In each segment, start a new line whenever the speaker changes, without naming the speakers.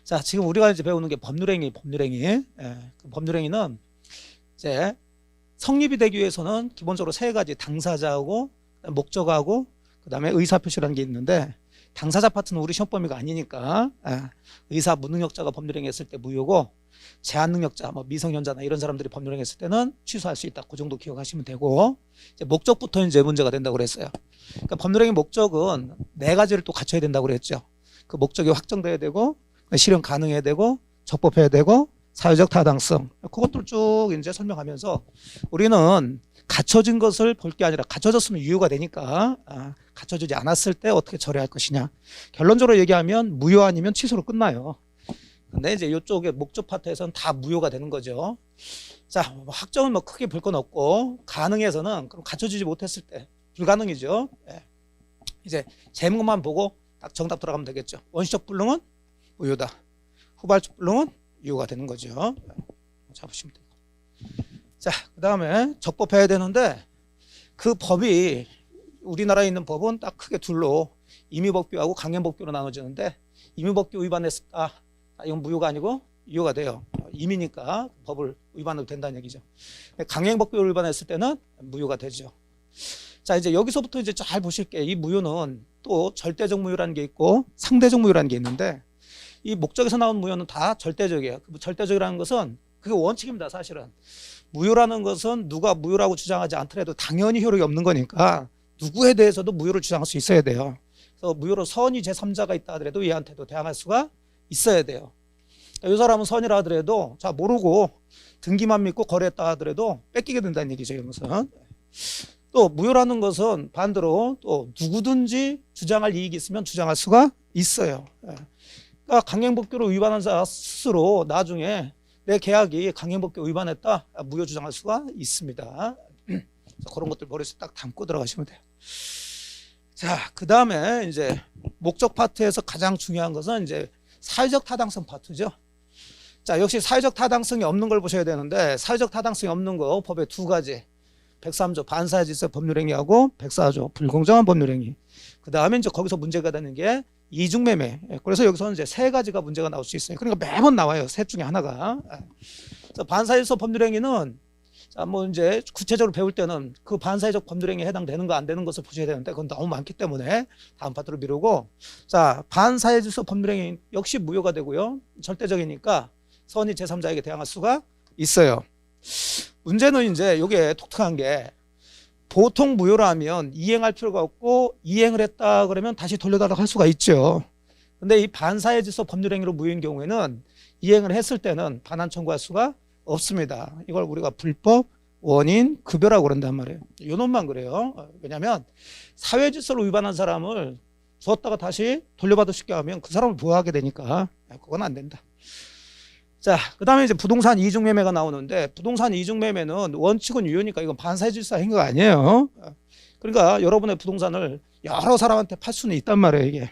자, 지금 우리가 이제 배우는 게 법률행위. 예, 그 법률행위는 이제 성립이 되기 위해서는 기본적으로 세 가지 당사자하고 목적하고 그다음에 의사표시라는 게 있는데, 당사자 파트는 우리 시험 범위가 아니니까 의사 무능력자가 법률행위했을 때 무효고, 제한 능력자, 뭐 미성년자나 이런 사람들이 법률행위했을 때는 취소할 수 있다. 그 정도 기억하시면 되고, 이제 목적부터 이제 문제가 된다고 그랬어요. 그러니까 법률행위 목적은 네 가지를 또 갖춰야 된다고 그랬죠. 그 목적이 확정돼야 되고, 실현 가능해야 되고, 적법해야 되고, 사회적 타당성, 그것들 쭉 이제 설명하면서 우리는 갖춰진 것을 볼 게 아니라 갖춰졌으면 유효가 되니까 갖춰지지 않았을 때 어떻게 처리할 것이냐. 결론적으로 얘기하면 무효 아니면 취소로 끝나요. 근데 이제 이쪽에 목적 파트에서는 다 무효가 되는 거죠. 자, 확정은 뭐 크게 볼 건 없고, 가능해서는 그럼 갖춰지지 못했을 때 불가능이죠. 이제 제목만 보고 딱 정답 들어가면 되겠죠. 원시적 불능은 무효다. 후발적 불능은 유효가 되는 거죠. 잡으시면 돼요. 자, 그 다음에 적법해야 되는데, 그 법이 우리나라에 있는 법은 딱 크게 둘로 임의법규하고 강행법규로 나눠지는데, 임의법규 위반했다, 이건 무효가 아니고 유효가 돼요. 임의니까 법을 위반해도 된다는 얘기죠. 강행법규를 위반했을 때는 무효가 되죠. 자, 이제 여기서부터 이제 잘 보실게요. 이 무효는 또 절대적 무효라는 게 있고 상대적 무효라는 게 있는데, 이 목적에서 나온 무효는 다 절대적이에요. 절대적이라는 것은 그게 원칙입니다. 사실은 무효라는 것은 누가 무효라고 주장하지 않더라도 당연히 효력이 없는 거니까 누구에 대해서도 무효를 주장할 수 있어야 돼요. 그래서 무효로 선의 제3자가 있다 하더라도 얘한테도 대항할 수가 있어야 돼요. 이 사람은 선이라 하더라도 자 모르고 등기만 믿고 거래했다 하더라도 뺏기게 된다는 얘기죠. 이것은. 또 무효라는 것은 반대로 또 누구든지 주장할 이익이 있으면 주장할 수가 있어요. 그러니까 강행법규로 위반한 자 스스로 나중에 내 계약이 강행법규 위반했다 무효 주장할 수가 있습니다. 그래서 그런 것들 머릿속에 딱 담고 들어가시면 돼요. 자, 그 다음에 이제 목적 파트에서 가장 중요한 것은 이제 사회적 타당성 파트죠. 자, 역시 사회적 타당성이 없는 걸 보셔야 되는데, 사회적 타당성이 없는 거 법에 두 가지, 103조 반사회 질서 법률행위하고 104조 불공정한 법률행위. 그 다음에 이제 거기서 문제가 되는 게 이중매매. 그래서 여기서는 이제 세 가지가 문제가 나올 수 있어요. 그러니까 매번 나와요. 셋 중에 하나가. 그래서 반사회적 법률행위는 자, 뭐 이제 구체적으로 배울 때는 그 반사회적 법률행위에 해당되는 거 안 되는 것을 보셔야 되는데, 그건 너무 많기 때문에 다음 파트로 미루고, 자, 반사회적 법률행위 역시 무효가 되고요. 절대적이니까 선의 제3자에게 대항할 수가 있어요. 문제는 이제 이게 독특한 게, 보통 무효라면 이행할 필요가 없고 이행을 했다 그러면 다시 돌려달라고 할 수가 있죠. 근데 이 반사회 질서 법률행위로 무효인 경우에는 이행을 했을 때는 반환 청구할 수가 없습니다. 이걸 우리가 불법 원인 급여라고 그런단 말이에요. 요놈만 그래요. 왜냐하면 사회 질서를 위반한 사람을 줬다가 다시 돌려받을 수 있게 하면 그 사람을 보호하게 되니까 그건 안 된다. 자, 그 다음에 이제 부동산 이중매매가 나오는데, 부동산 이중매매는 원칙은 유효니까 이건 반사회 질서 행위가 아니에요. 그러니까 여러분의 부동산을 여러 사람한테 팔 수는 있단 말이에요, 이게.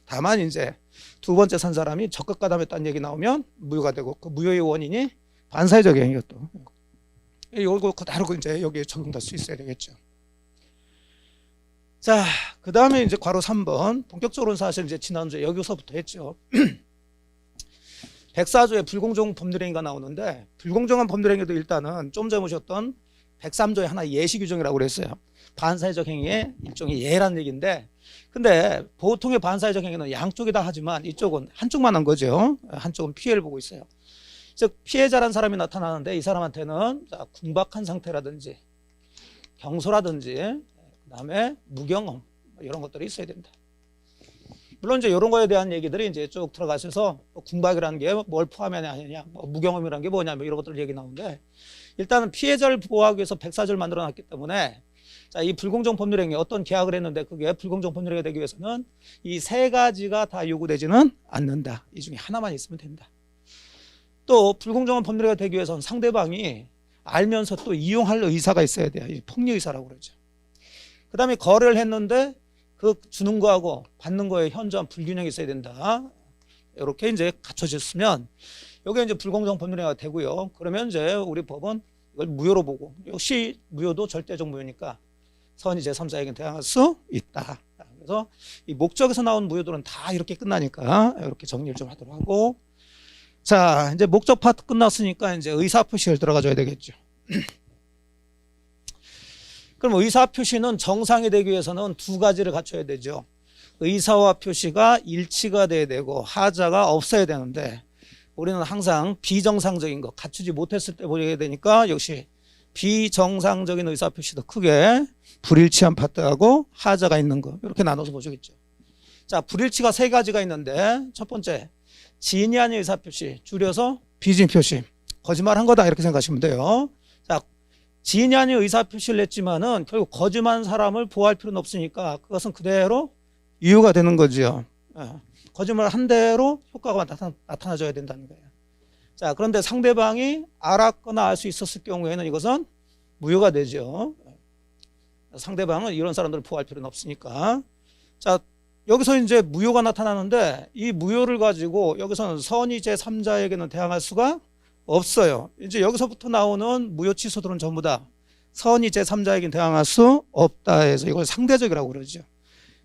다만 이제 두 번째 산 사람이 적극 가담했다는 얘기 나오면 무효가 되고, 그 무효의 원인이 반사회적 행위였다. 이거 그대로 이제 여기에 적용될 수 있어야 되겠죠. 자, 그 다음에 이제 괄호 3번. 본격적으로는 사실 이제 지난주에 여기서부터 했죠. 104조에 불공정 법률행위가 나오는데, 불공정한 법률행위도 일단은 좀 전에 보셨던 103조의 하나의 예시 규정이라고 그랬어요. 반사회적 행위의 일종의 예라는 얘기인데, 근데 보통의 반사회적 행위는 양쪽이 다 하지만 이쪽은 한쪽만 한 거죠. 한쪽은 피해를 보고 있어요. 즉 피해자란 사람이 나타나는데, 이 사람한테는 궁박한 상태라든지 경솔하든지 그다음에 무경험 이런 것들이 있어야 된다. 물론 이제 이런 거에 대한 얘기들이 이제 쭉 들어가셔서 궁박이라는 게 뭘 포함하느냐, 무경험이라는 게 뭐냐, 이런 것들 얘기 나오는데, 일단은 피해자를 보호하기 위해서 104조를 만들어 놨기 때문에, 자, 이 불공정 법률행위 어떤 계약을 했는데 그게 불공정 법률행위가 되기 위해서는 이 세 가지가 다 요구되지는 않는다. 이 중에 하나만 있으면 된다. 또 불공정한 법률행위가 되기 위해서는 상대방이 알면서 또 이용할 의사가 있어야 돼요. 이 폭리의사라고 그러죠. 그 다음에 거래를 했는데 그 주는 거하고 받는 거에 현저한 불균형이 있어야 된다. 이렇게 이제 갖춰졌으면 여기 이제 불공정 법률행위가 되고요. 그러면 이제 우리 법은 이걸 무효로 보고, 역시 무효도 절대적 무효니까 선의 제3자에게 대항할 수 있다. 그래서 이 목적에서 나온 무효들은 다 이렇게 끝나니까 이렇게 정리를 좀 하도록 하고, 자, 이제 목적 파트 끝났으니까 이제 의사표시를 들어가 줘야 되겠죠. 그럼 의사표시는 정상이 되기 위해서는 두 가지를 갖춰야 되죠. 의사와 표시가 일치가 돼야 되고 하자가 없어야 되는데, 우리는 항상 비정상적인 거 갖추지 못했을 때 보여야 되니까 역시 비정상적인 의사표시도 크게 불일치한 파트하고 하자가 있는 거 이렇게 나눠서 보시겠죠. 자, 불일치가 세 가지가 있는데, 첫 번째 진이 아닌 의사표시, 줄여서 비진표시. 거짓말한 거다 이렇게 생각하시면 돼요. 자, 진이 아닌 의사표시를 냈지만은 결국 거짓말한 사람을 보호할 필요는 없으니까 그것은 그대로 이유가 되는 거죠. 거짓말을 한 대로 효과가 나타나줘야 된다는 거예요. 자, 그런데 상대방이 알았거나 알 수 있었을 경우에는 이것은 무효가 되죠. 상대방은 이런 사람들을 보호할 필요는 없으니까. 자, 여기서 이제 무효가 나타나는데 이 무효를 가지고 여기서는 선의 제3자에게는 대항할 수가 없어요. 이제 여기서부터 나오는 무효 취소들은 전부 다 선의 제3자에게는 대항할 수 없다 해서 이걸 상대적이라고 그러죠.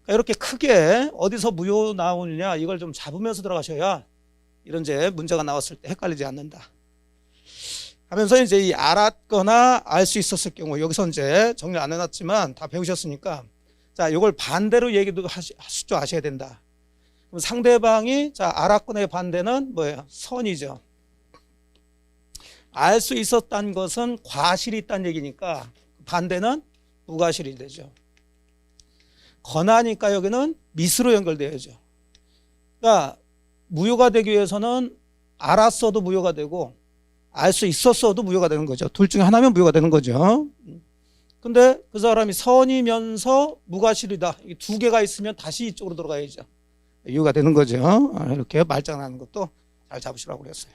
그러니까 이렇게 크게 어디서 무효 나오느냐 이걸 좀 잡으면서 들어가셔야 이런 이제 문제가 나왔을 때 헷갈리지 않는다 하면서 이제 이 알았거나 알 수 있었을 경우, 여기서 이제 정리 안 해놨지만 다 배우셨으니까, 자, 이걸 반대로 얘기도 하실 줄 아셔야 된다. 그럼 상대방이, 자, 알았거나의 반대는 뭐예요? 선이죠. 알 수 있었다는 것은 과실이 있다는 얘기니까 반대는 무과실이 되죠. 거나니까 여기는 미스로 연결돼야죠. 그러니까 무효가 되기 위해서는 알았어도 무효가 되고 알 수 있었어도 무효가 되는 거죠. 둘 중에 하나면 무효가 되는 거죠. 근데 그 사람이 선이면서 무과실이다. 이 두 개가 있으면 다시 이쪽으로 들어가야죠. 이유가 되는 거죠. 이렇게 말장난하는 것도 잘 잡으시라고 그랬어요.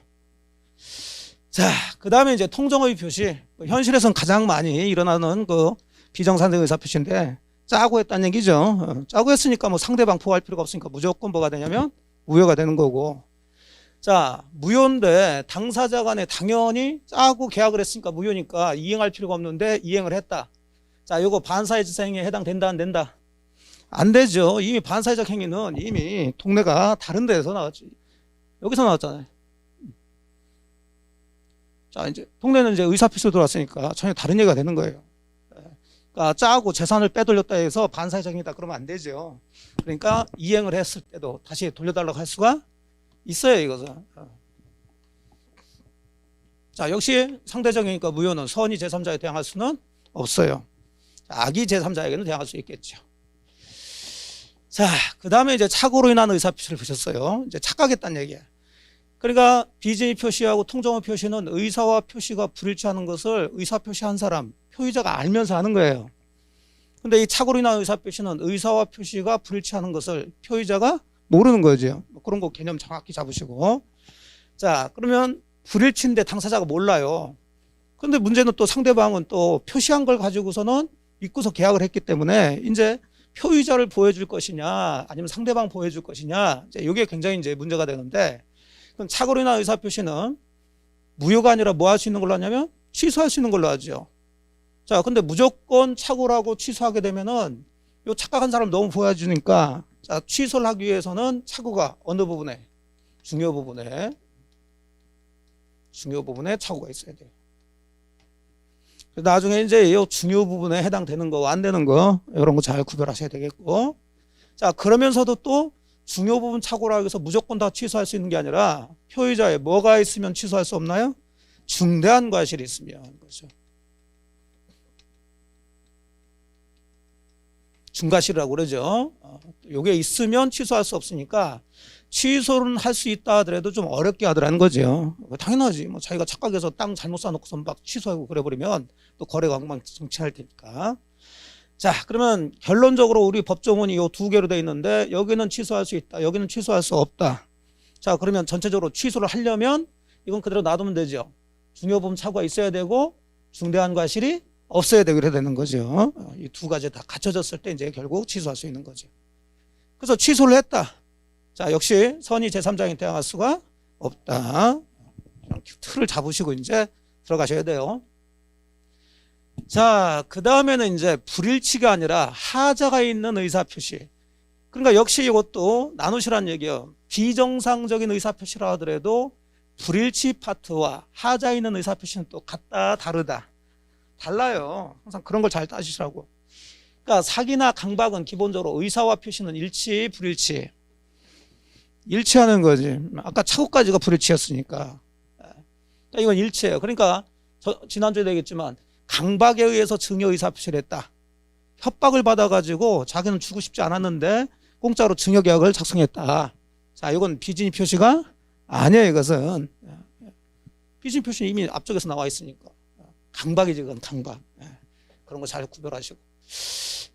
자, 그 다음에 이제 통정의 표시. 현실에서는 가장 많이 일어나는 그 비정상적 의사 표시인데, 짜고 했다는 얘기죠. 짜고 했으니까 뭐 상대방 보호할 필요가 없으니까 무조건 뭐가 되냐면 무효가 되는 거고. 자, 무효인데 당사자 간에 당연히 짜고 계약을 했으니까 무효니까 이행할 필요가 없는데 이행을 했다. 자, 요거 반사회적 행위에 해당된다 안 된다? 안 되죠. 이미 반사회적 행위는 이미 동네가 다른 데에서 나왔지. 여기서 나왔잖아요. 자, 이제 동네는 이제 의사표시로 들어왔으니까 전혀 다른 얘기가 되는 거예요. 그러니까 짜고 재산을 빼돌렸다 해서 반사회적 행위다 그러면 안 되죠. 그러니까 이행을 했을 때도 다시 돌려달라고 할 수가 있어요, 이것은. 자, 역시 상대적이니까 무효는 선의 제3자에 대항할 수는 없어요. 악의 제3자에게는 대항할 수 있겠죠. 자, 그 다음에 이제 착오로 인한 의사표시를 보셨어요. 이제 착각했다는 얘기예요. 그러니까 비진의 표시하고 통정의 표시는 의사와 표시가 불일치하는 것을 의사표시한 사람, 표의자가 알면서 하는 거예요. 근데 이 착오로 인한 의사표시는 의사와 표시가 불일치하는 것을 표의자가 모르는 거죠. 그런 거 개념 정확히 잡으시고. 자, 그러면 불일치인데 당사자가 몰라요. 근데 문제는 또 상대방은 또 표시한 걸 가지고서는 믿고서 계약을 했기 때문에 이제 표의자를 보여줄 것이냐 아니면 상대방 보여줄 것이냐, 이제 이게 굉장히 이제 문제가 되는데, 그럼 착오로 인한 의사표시는 무효가 아니라 뭐 할 수 있는 걸로 하냐면 취소할 수 있는 걸로 하죠. 자, 근데 무조건 착오라고 취소하게 되면은 요 착각한 사람 너무 보여주니까, 자, 취소를 하기 위해서는 착오가 어느 부분에? 중요 부분에 착오가 있어야 돼요. 나중에 이제 이 중요 부분에 해당되는 거, 안 되는 거, 이런 거 잘 구별하셔야 되겠고. 자, 그러면서도 또 중요 부분 착오라고 해서 무조건 다 취소할 수 있는 게 아니라 표의자에 뭐가 있으면 취소할 수 없나요? 중대한 과실이 있으면. 그렇죠. 중과실이라고 그러죠. 요게 있으면 취소할 수 없으니까 취소는 할 수 있다 하더라도 좀 어렵게 하더라는 거죠. 당연하지. 뭐 자기가 착각해서 땅 잘못 사놓고서 막 취소하고 그래버리면 또 거래가 엉망진창할 테니까. 자, 그러면 결론적으로 우리 법조문이 요 두 개로 돼 있는데, 여기는 취소할 수 있다, 여기는 취소할 수 없다. 자, 그러면 전체적으로 취소를 하려면 이건 그대로 놔두면 되죠. 중요부분 착오가 있어야 되고 중대한 과실이 없어야 되고 그래야 되는 거죠. 이 두 가지 다 갖춰졌을 때 이제 결국 취소할 수 있는 거죠. 그래서 취소를 했다. 자, 역시 선의 제3자에 대항할 수가 없다. 틀을 잡으시고 이제 들어가셔야 돼요. 자, 그 다음에는 이제 불일치가 아니라 하자가 있는 의사표시. 그러니까 역시 이것도 나누시란 얘기예요. 비정상적인 의사표시라 하더라도 불일치 파트와 하자 있는 의사표시는 또 같다 다르다. 달라요. 항상 그런 걸 잘 따지시라고. 그러니까 사기나 강박은 기본적으로 의사와 표시는 일치, 불일치. 일치하는 거지. 아까 차고까지가 불일치였으니까. 그러니까 이건 일치예요. 그러니까 지난주에도 얘기했지만 강박에 의해서 증여 의사표시를 했다. 협박을 받아가지고 자기는 주고 싶지 않았는데 공짜로 증여 계약을 작성했다. 자, 이건 비진입 표시가 아니에요. 이것은 비진입 표시는 이미 앞쪽에서 나와 있으니까 강박이지. 그건 강박. 그런 거 잘 구별하시고.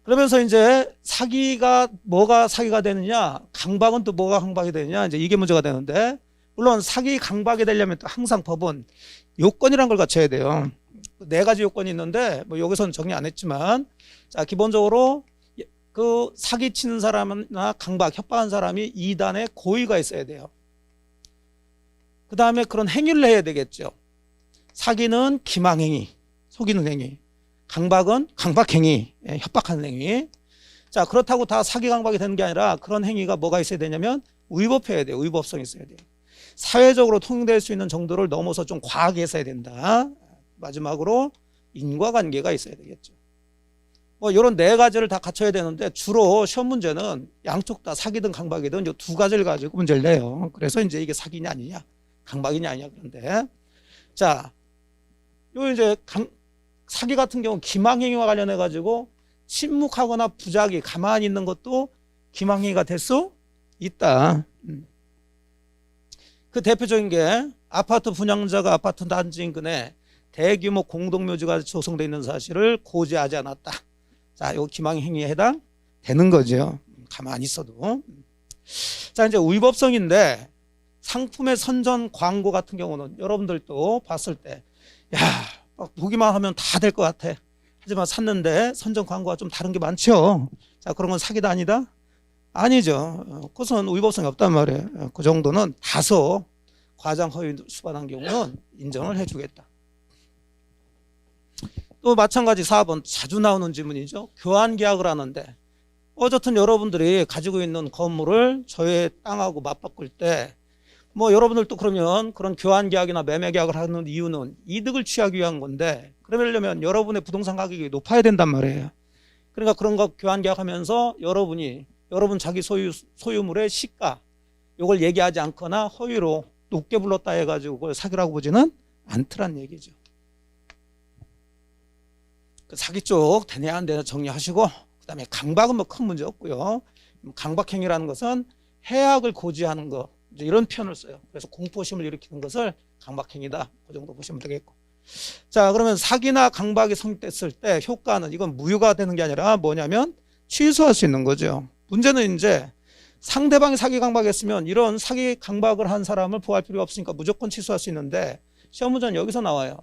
그러면서 이제 사기가 뭐가 사기가 되느냐, 강박은 또 뭐가 강박이 되느냐, 이제 이게 문제가 되는데, 물론 사기 강박이 되려면 또 항상 법은 요건이란 걸 갖춰야 돼요. 4가지 요건이 있는데 뭐 여기서는 정리 안 했지만, 자, 기본적으로 그 사기치는 사람이나 강박, 협박한 사람이 2단의 고의가 있어야 돼요. 그 다음에 그런 행위를 해야 되겠죠. 사기는 기망행위, 속이는 행위. 강박은 강박행위, 협박하는 행위. 자, 그렇다고 다 사기 강박이 되는 게 아니라 그런 행위가 뭐가 있어야 되냐면 위법해야 돼요. 위법성이 있어야 돼요. 사회적으로 통용될 수 있는 정도를 넘어서 좀 과하게 했어야 된다. 마지막으로 인과관계가 있어야 되겠죠. 뭐 이런 4가지를 다 갖춰야 되는데 주로 시험 문제는 양쪽 다 사기든 강박이든 이 2가지를 가지고 문제를 내요. 그래서 이제 이게 사기냐 아니냐, 강박이냐 아니냐. 그런데 자, 요 이제 사기 같은 경우 기망행위와 관련해 가지고 침묵하거나 부작위 가만히 있는 것도 기망행위가 될 수 있다. 그 대표적인 게 아파트 분양자가 아파트 단지 인근에 대규모 공동묘지가 조성되어 있는 사실을 고지하지 않았다. 자, 이거 기망행위에 해당되는 거죠. 가만히 있어도. 자, 이제 위법성인데 상품의 선전 광고 같은 경우는 여러분들도 봤을 때 야, 보기만 하면 다 될 것 같아. 하지만 샀는데 선전 광고가 좀 다른 게 많죠. 자, 그런 건 사기다 아니다? 아니죠. 그것은 위법성이 없단 말이에요. 그 정도는 다소 과장 허위 수반한 경우는 인정을 해주겠다. 또 마찬가지 4번 자주 나오는 질문이죠. 교환 계약을 하는데 어쨌든 여러분들이 가지고 있는 건물을 저의 땅하고 맞바꿀 때 뭐 여러분들도 그러면 그런 교환 계약이나 매매 계약을 하는 이유는 이득을 취하기 위한 건데, 그러려면 여러분의 부동산 가격이 높아야 된단 말이에요. 그러니까 그런 거 교환 계약하면서 여러분 자기 소유물의 시가 이걸 얘기하지 않거나 허위로 높게 불렀다 해가지고 그걸 사기라고 보지는 않더란 얘기죠. 그 사기 쪽 되냐 안 되냐 정리하시고, 그 다음에 강박은 뭐 큰 문제 없고요. 강박행위라는 것은 해악을 고지하는 거, 이제 이런 표현을 써요. 그래서 공포심을 일으키는 것을 강박행위다. 그 정도 보시면 되겠고. 자, 그러면 사기나 강박이 성립됐을 때 효과는 이건 무효가 되는 게 아니라 뭐냐면 취소할 수 있는 거죠. 문제는 이제 상대방이 사기 강박했으면 이런 사기 강박을 한 사람을 보호할 필요가 없으니까 무조건 취소할 수 있는데, 시험 문제는 여기서 나와요.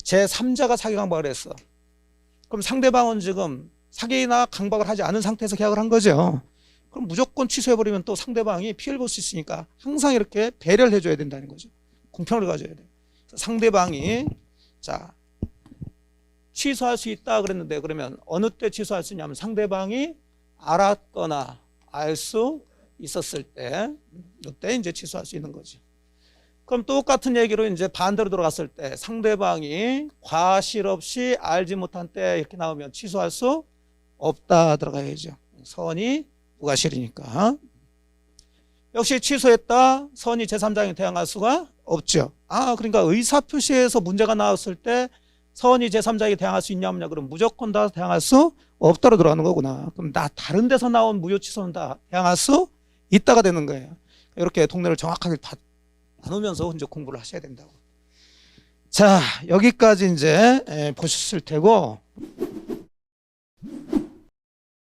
제3자가 사기 강박을 했어. 그럼 상대방은 지금 사기나 강박을 하지 않은 상태에서 계약을 한 거죠. 그럼 무조건 취소해버리면 또 상대방이 피해를 볼 수 있으니까 항상 이렇게 배려를 해줘야 된다는 거죠. 공평을 가져야 돼요. 상대방이 자 취소할 수 있다 그랬는데, 그러면 어느 때 취소할 수 있냐면 상대방이 알았거나 알 수 있었을 때, 이때 이제 취소할 수 있는 거죠. 그럼 똑같은 얘기로 이제 반대로 들어갔을 때 상대방이 과실 없이 알지 못한 때 이렇게 나오면 취소할 수 없다 들어가야죠. 선이 무과실이니까. 역시 취소했다. 선이 제3자에게 대항할 수가 없죠. 그러니까 의사표시에서 문제가 나왔을 때 선이 제3자에게 대항할 수 있냐 없냐, 그럼 무조건 다 대항할 수 없다로 들어가는 거구나. 그럼 다른 데서 나온 무효 취소는 다 대항할 수 있다가 되는 거예요. 이렇게 동네를 정확하게 나누면서 이제 공부를 하셔야 된다고. 자, 여기까지 이제 보셨을 테고,